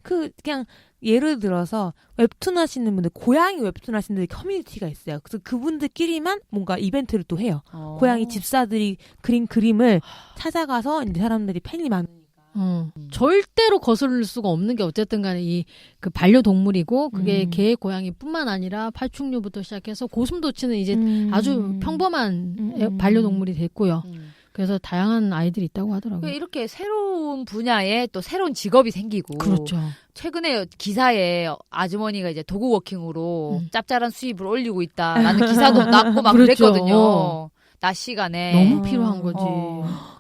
그냥 예를 들어서 웹툰 하시는 분들, 고양이 웹툰 하시는 분들 커뮤니티가 있어요. 그래서 그분들끼리만 뭔가 이벤트를 또 해요. 고양이 집사들이 그린 그림을 찾아가서 이제 사람들이 팬이 많으니까. 절대로 거슬릴 수가 없는 게 어쨌든 간에 이 그 반려동물이고 그게 개, 고양이뿐만 아니라 파충류부터 시작해서 고슴도치는 이제 아주 평범한 반려동물이 됐고요. 그래서 다양한 아이들이 있다고 하더라고요. 이렇게 새로운 분야에 또 새로운 직업이 생기고. 그렇죠. 최근에 기사에 아주머니가 이제 도구 워킹으로 짭짤한 수입을 올리고 있다라는 기사도 났고 막 그렇죠. 그랬거든요. 낮 시간에. 너무 필요한 거지.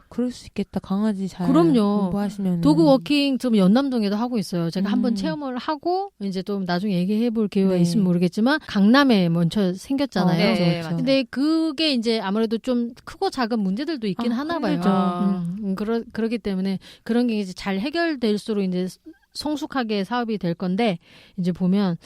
그럴 수 있겠다. 강아지 잘 그럼요. 공부하시면. 도구 워킹 좀 연남동에도 하고 있어요. 제가 한번 체험을 하고 이제 좀 나중에 얘기해 볼 기회가 있으면 모르겠지만 강남에 먼저 생겼잖아요. 네, 그렇죠. 근데 그게 이제 아무래도 좀 크고 작은 문제들도 있긴 하나 봐요. 그렇기 때문에 그런 게 이제 잘 해결될수록 이제 성숙하게 사업이 될 건데 이제 보면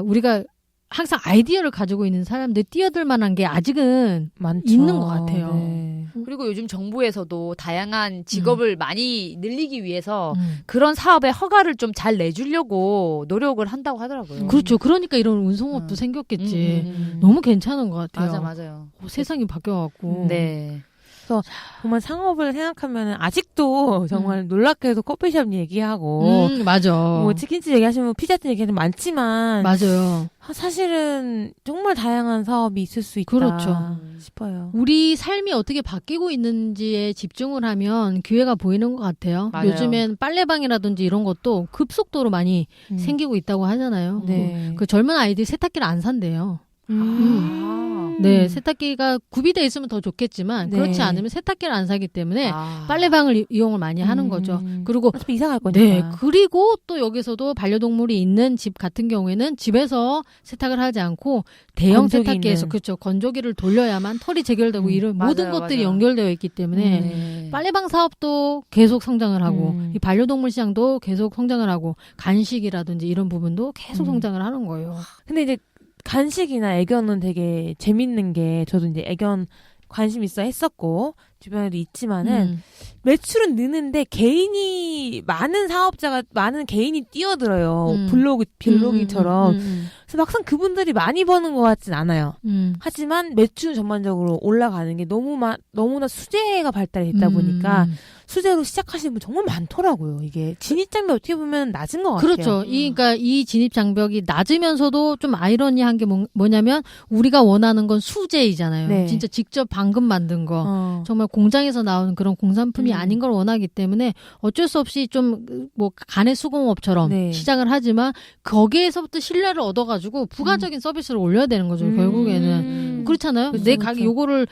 우리가 항상 아이디어를 가지고 있는 사람들 뛰어들 만한 게 아직은 많죠. 있는 것 같아요. 네. 그리고 요즘 정부에서도 다양한 직업을 많이 늘리기 위해서 그런 사업에 허가를 좀 잘 내주려고 노력을 한다고 하더라고요. 그렇죠. 그러니까 이런 운송업도 생겼겠지. 너무 괜찮은 것 같아요. 맞아요. 세상이 바뀌어갖고. 네. 그래서 정말 상업을 생각하면 아직도 정말 놀랍게도 커피숍 얘기하고 맞아. 뭐 치킨집 얘기하시면 피자집 얘기하면 많지만 맞아요. 사실은 정말 다양한 사업이 있을 수 있다 그렇죠. 싶어요. 우리 삶이 어떻게 바뀌고 있는지에 집중을 하면 기회가 보이는 것 같아요. 맞아요. 요즘엔 빨래방이라든지 이런 것도 급속도로 많이 생기고 있다고 하잖아요. 네. 그 젊은 아이들이 세탁기를 안 산대요. 아. 네, 세탁기가 구비되어 있으면 더 좋겠지만 네. 그렇지 않으면 세탁기를 안 사기 때문에 아. 빨래방을 이용을 많이 하는 거죠. 그리고 어차피 이사 갈 거니까. 네, 그리고 또 여기서도 반려동물이 있는 집 같은 경우에는 집에서 세탁을 하지 않고 대형 건조기 세탁기에서 있는. 그렇죠. 건조기를 돌려야만 털이 제결되고 이런 맞아요, 모든 것들이 맞아요. 연결되어 있기 때문에 네. 빨래방 사업도 계속 성장을 하고 이 반려동물 시장도 계속 성장을 하고 간식이라든지 이런 부분도 계속 성장을 하는 거예요. 근데 이제 간식이나 애견은 되게 재밌는 게 저도 이제 애견 관심 있어 했었고 주변에도 있지만은 매출은 느는데 개인이 많은 개인이 뛰어들어요. 블로깅처럼. 그래서 막상 그분들이 많이 버는 것 같진 않아요. 하지만 매출은 전반적으로 올라가는 게 너무나 수제가 발달이 됐다 보니까 수제로 시작하시는 분 정말 많더라고요. 이게 진입장벽이 어떻게 보면 낮은 것 같아요. 그렇죠. 그러니까 이 진입장벽이 낮으면서도 좀 아이러니한 게 뭐냐면 우리가 원하는 건 수제이잖아요. 네. 진짜 직접 방금 만든 거. 정말 공장에서 나오는 그런 공산품이 아닌 걸 원하기 때문에 어쩔 수 없이 좀 뭐 간의 수공업처럼 네. 시작을 하지만 거기에서부터 신뢰를 얻어가지고 부가적인 서비스를 올려야 되는 거죠. 결국에는. 그렇잖아요. 그렇죠, 내 그렇죠. 가게 요거를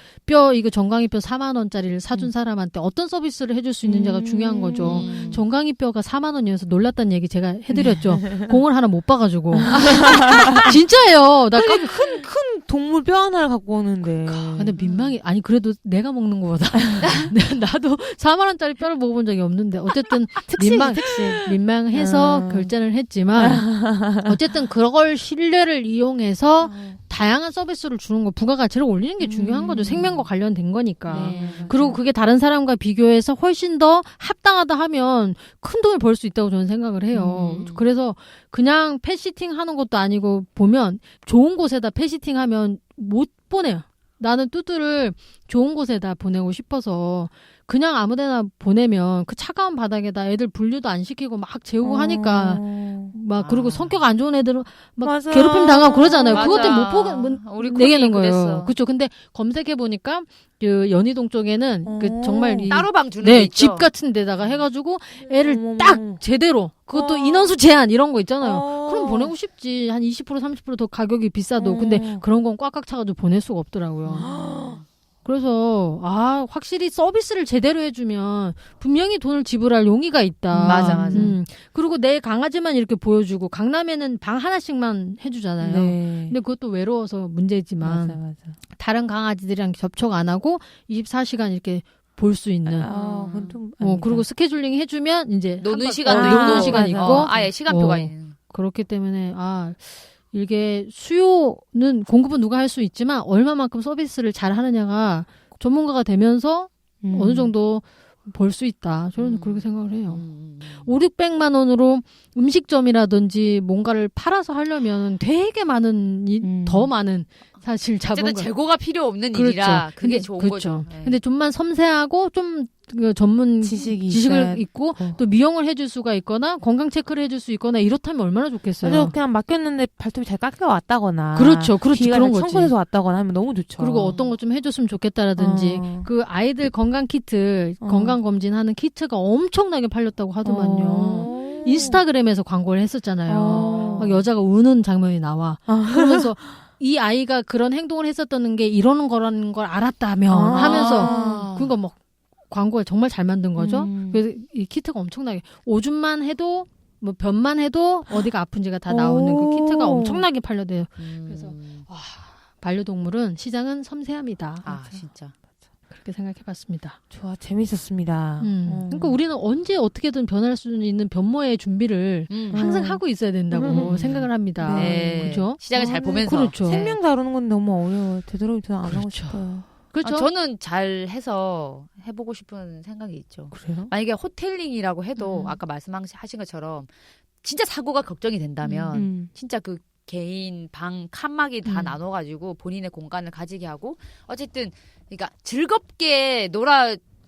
이거 정강이뼈 4만 원짜리를 사준 사람한테 어떤 서비스를 해줄 수 있는지가 중요한 거죠. 정강이뼈가 4만 원이어서 놀랐다는 얘기 제가 해드렸죠. 공을 하나 못 봐가지고. 진짜예요. 나 큰 동물 뼈 하나를 갖고 오는데. 근데 민망해. 아니 그래도 내가 먹는 거보다 나도 4만 원짜리 뼈를 먹어본 적이 없는데 어쨌든 민망해서 결제를 했지만 어쨌든 그걸 신뢰를 이용해서 다양한 서비스를 주는 거 부가가치를 올리는 게 중요한 거죠. 생명과 관련된 거니까. 네, 그리고 그게 다른 사람과 비교해서 훨씬 더 합당하다 하면 큰 돈을 벌 수 있다고 저는 생각을 해요. 그래서 그냥 펫시팅 하는 것도 아니고 보면 좋은 곳에다 펫시팅 하면 못 보내요. 나는 뚜뚜를 좋은 곳에다 보내고 싶어서 그냥 아무데나 보내면 그 차가운 바닥에다 애들 분류도 안 시키고 막 재우고 하니까 막 그리고 성격 안 좋은 애들은 막 맞아. 괴롭힘 당하고 그러잖아요. 맞아. 그것 때문에 우리 못 내겠는 콘이 거예요. 그랬어. 그렇죠. 근데 검색해 보니까 그 연희동 쪽에는 그 정말 따로 방 주는 데 네, 있죠. 집 같은 데다가 해가지고 애를 어머머. 딱 제대로 그것도 인원수 제한 이런 거 있잖아요. 그럼 보내고 싶지. 한 20% 30% 더 가격이 비싸도. 근데 그런 건 꽉꽉 차가지고 보낼 수가 없더라고요. 그래서 확실히 서비스를 제대로 해주면 분명히 돈을 지불할 용의가 있다. 맞아. 그리고 내 강아지만 이렇게 보여주고 강남에는 방 하나씩만 해주잖아요. 네. 근데 그것도 외로워서 문제지만 맞아. 다른 강아지들이랑 접촉 안 하고 24시간 이렇게 볼 수 있는. 그건 좀 아니다. 그리고 스케줄링 해주면 이제 노는 한 번- 시간도 노는 있고. 시간 맞아. 있고 아예 시간표가 있는. 그렇기 때문에 이게 수요는 공급은 누가 할 수 있지만 얼마만큼 서비스를 잘 하느냐가 전문가가 되면서 어느 정도 벌 수 있다. 저는 그렇게 생각을 해요. 500~600만 원으로 음식점이라든지 뭔가를 팔아서 하려면 되게 많은 더 많은 사실 어쨌든 자본가 재고가 필요 없는 그렇죠. 일이라 그게 근데, 좋은 그렇죠. 거죠. 네. 근데 좀만 섬세하고 좀 전문 지식을 있고 또 미용을 해줄 수가 있거나 건강 체크를 해줄 수 있거나 이렇다면 얼마나 좋겠어요. 맞아, 그냥 맡겼는데 발톱이 잘 깎여 왔다거나. 그렇죠. 그런 거지. 청소해서 왔다거나 하면 너무 좋죠. 그리고 어떤 거 좀 해줬으면 좋겠다라든지 그 아이들 건강 키트, 건강 검진하는 키트가 엄청나게 팔렸다고 하더만요. 인스타그램에서 광고를 했었잖아요. 막 여자가 우는 장면이 나와. 그러면서 이 아이가 그런 행동을 했었다는 게 이러는 거라는 걸 알았다면 하면서 그거 막 광고가 정말 잘 만든 거죠. 그래서 이 키트가 엄청나게 오줌만 해도 뭐 변만 해도 어디가 아픈지가 다 나오는 그 키트가 엄청나게 팔려대요. 그래서 반려동물은 시장은 섬세합니다. 진짜. 그렇게 생각해봤습니다. 좋아, 재밌었습니다. 그러니까 우리는 언제 어떻게든 변할 수 있는 변모의 준비를 항상 하고 있어야 된다고 생각을 합니다. 네. 그렇죠? 시장을 잘 보면서. 그렇죠. 생명 다루는 건 너무 어려워요. 되도록이면 안 하고 그렇죠. 싶어요. 그렇죠. 저는 잘 해서 해보고 싶은 생각이 있죠. 그래요? 만약에 호텔링이라고 해도 아까 말씀하신 것처럼 진짜 사고가 걱정이 된다면 진짜 그 개인 방 칸막이 다 나눠가지고 본인의 공간을 가지게 하고 어쨌든 그러니까 즐겁게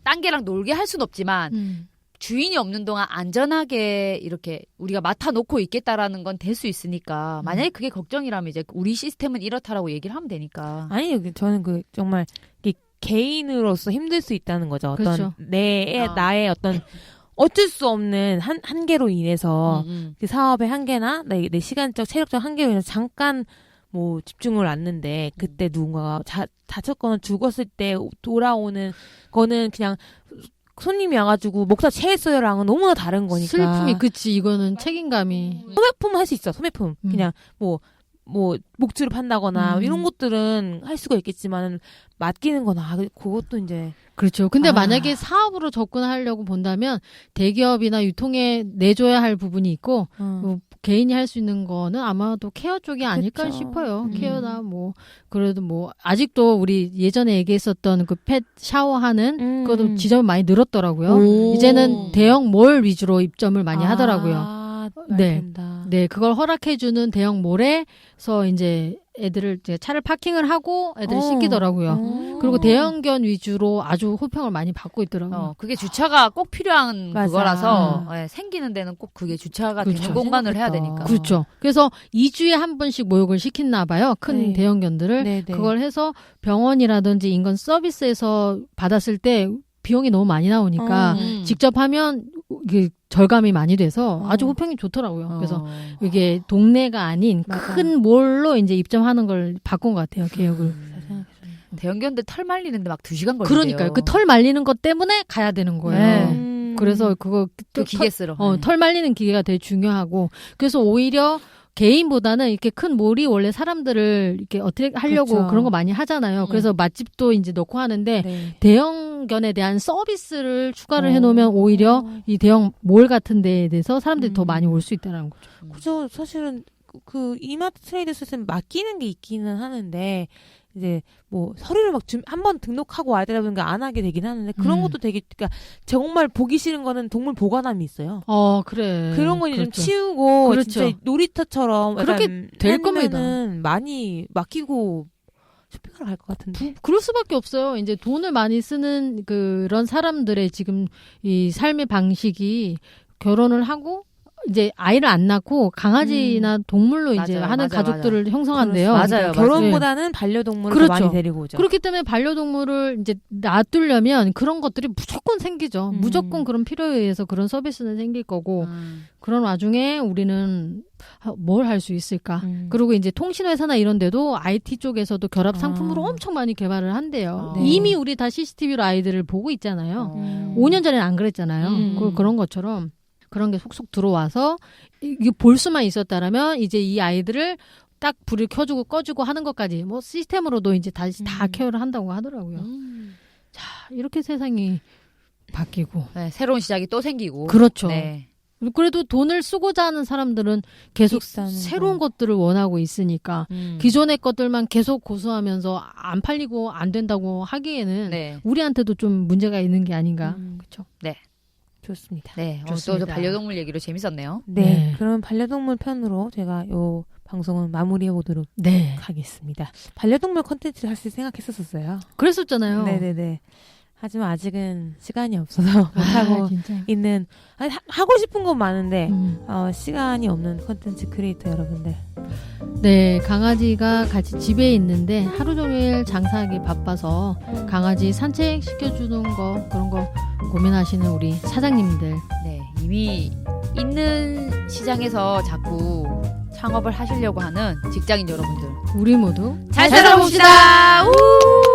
딴 개랑 놀게 할 순 없지만 주인이 없는 동안 안전하게 이렇게 우리가 맡아놓고 있겠다라는 건 될 수 있으니까 만약에 그게 걱정이라면 이제 우리 시스템은 이렇다라고 얘기를 하면 되니까. 아니요, 저는 정말 개인으로서 힘들 수 있다는 거죠. 어떤 그렇죠. 나의 어떤 어쩔 수 없는 한계로 인해서 그 사업의 한계나 내 시간적 체력적 한계로 인해서 잠깐 뭐 집중을 놨는데 그때 누군가가 다쳤거나 죽었을 때 돌아오는 거는 그냥 손님이 와가지고 목사 체했어요랑은 너무나 다른 거니까. 슬픔이 그치. 이거는 책임감이. 소매품 할 수 있어. 소매품 그냥 뭐 목줄을 판다거나 이런 것들은 할 수가 있겠지만 맡기는 거나 그것도 이제 그렇죠. 근데 만약에 사업으로 접근하려고 본다면 대기업이나 유통에 내줘야 할 부분이 있고 개인이 할 수 있는 거는 아마도 케어 쪽이 아닐까 그쵸. 싶어요. 케어나 그래도 아직도 우리 예전에 얘기했었던 그 펫 샤워하는 그것도 지점이 많이 늘었더라고요. 이제는 대형 몰 위주로 입점을 많이 하더라고요. 네. 네, 그걸 허락해주는 대형 몰에서 이제 애들을 이제 차를 파킹을 하고 애들을 씻기더라고요. 그리고 대형견 위주로 아주 호평을 많이 받고 있더라고요. 그게 주차가 꼭 필요한 맞아. 그거라서 생기는 데는 꼭 그게 주차가 그렇죠. 되는 공간을 해야 되니까. 그렇죠. 그래서 2주에 한 번씩 모욕을 시켰나 봐요. 큰 대형견들을. 네네. 그걸 해서 병원이라든지 인건 서비스에서 받았을 때 비용이 너무 많이 나오니까 직접 하면 이게 절감이 많이 돼서 아주 호평이 좋더라고요. 그래서 이게 동네가 아닌 큰 몰로 이제 입점하는 걸 바꾼 것 같아요. 계획을. 대형견들 털 말리는데 막 2시간 걸린대요. 그러니까요. 그 털 말리는 것 때문에 가야 되는 거예요. 그래서 그거 그 기계 쓰러. 털 말리는 기계가 되게 중요하고 그래서 오히려 개인보다는 이렇게 큰 몰이 원래 사람들을 이렇게 어떻게 하려고 그렇죠. 그런 거 많이 하잖아요. 그래서 맛집도 이제 넣고 하는데 대형견에 대한 서비스를 추가를 해놓으면 오히려 이 대형 몰 같은 데에 대해서 사람들이 더 많이 올 수 있다는 거죠. 그죠. 사실은 그 이마트 트레이더스는 맡기는 게 있기는 하는데 이제 뭐 서류를 막 한 번 등록하고 와야 되다 보니까 안 하게 되긴 하는데 그런 것도 되게 그러니까 정말 보기 싫은 거는 동물 보관함이 있어요. 그래. 그런 건 좀 그렇죠. 치우고 그렇죠. 진짜 놀이터처럼 그렇게 될 겁니다. 많이 맡기고 쇼핑하러 갈 것 같은데. 그럴 수밖에 없어요. 이제 돈을 많이 쓰는 그런 사람들의 지금 이 삶의 방식이 결혼을 하고 이제 아이를 안 낳고 강아지나 동물로 이제 맞아요. 하는 맞아, 가족들을 형성한대요. 맞아요. 그러니까 결혼보다는 반려동물을 그렇죠. 더 많이 데리고 오죠. 그렇기 때문에 반려동물을 이제 놔두려면 그런 것들이 무조건 생기죠. 무조건 그런 필요에 의해서 그런 서비스는 생길 거고 그런 와중에 우리는 뭘 할 수 있을까? 그리고 이제 통신회사나 이런 데도 IT 쪽에서도 결합 상품으로 엄청 많이 개발을 한대요. 네. 이미 우리 다 CCTV로 아이들을 보고 있잖아요. 5년 전에는 안 그랬잖아요. 그런 것처럼 그런 게 속속 들어와서 이게 볼 수만 있었다라면 이제 이 아이들을 딱 불을 켜주고 꺼주고 하는 것까지 뭐 시스템으로도 이제 다시 다 케어를 한다고 하더라고요. 자, 이렇게 세상이 바뀌고 네, 새로운 시작이 또 생기고. 그렇죠. 네. 그래도 돈을 쓰고자 하는 사람들은 계속 비싼 새로운 거. 것들을 원하고 있으니까 기존의 것들만 계속 고수하면서 안 팔리고 안 된다고 하기에는 네. 우리한테도 좀 문제가 있는 게 아닌가. 그렇죠. 좋습니다. 네. 좋습니다. 또 반려동물 얘기로 재밌었네요. 네. 네. 그럼 반려동물 편으로 제가 요 방송은 마무리해 보도록 네. 하겠습니다. 반려동물 컨텐츠를 할 수 생각했었어요. 그랬었잖아요. 네네네. 하지만 아직은 시간이 없어서 못하고 진짜. 있는, 아니, 하고 싶은 건 많은데 음. 시간이 없는 컨텐츠 크리에이터 여러분들. 네, 강아지가 같이 집에 있는데 하루 종일 장사하기 바빠서 강아지 산책 시켜주는 거 그런 거 고민하시는 우리 사장님들. 네. 이미 있는 시장에서 자꾸 창업을 하시려고 하는 직장인 여러분들. 우리 모두 잘 살아봅시다. 우!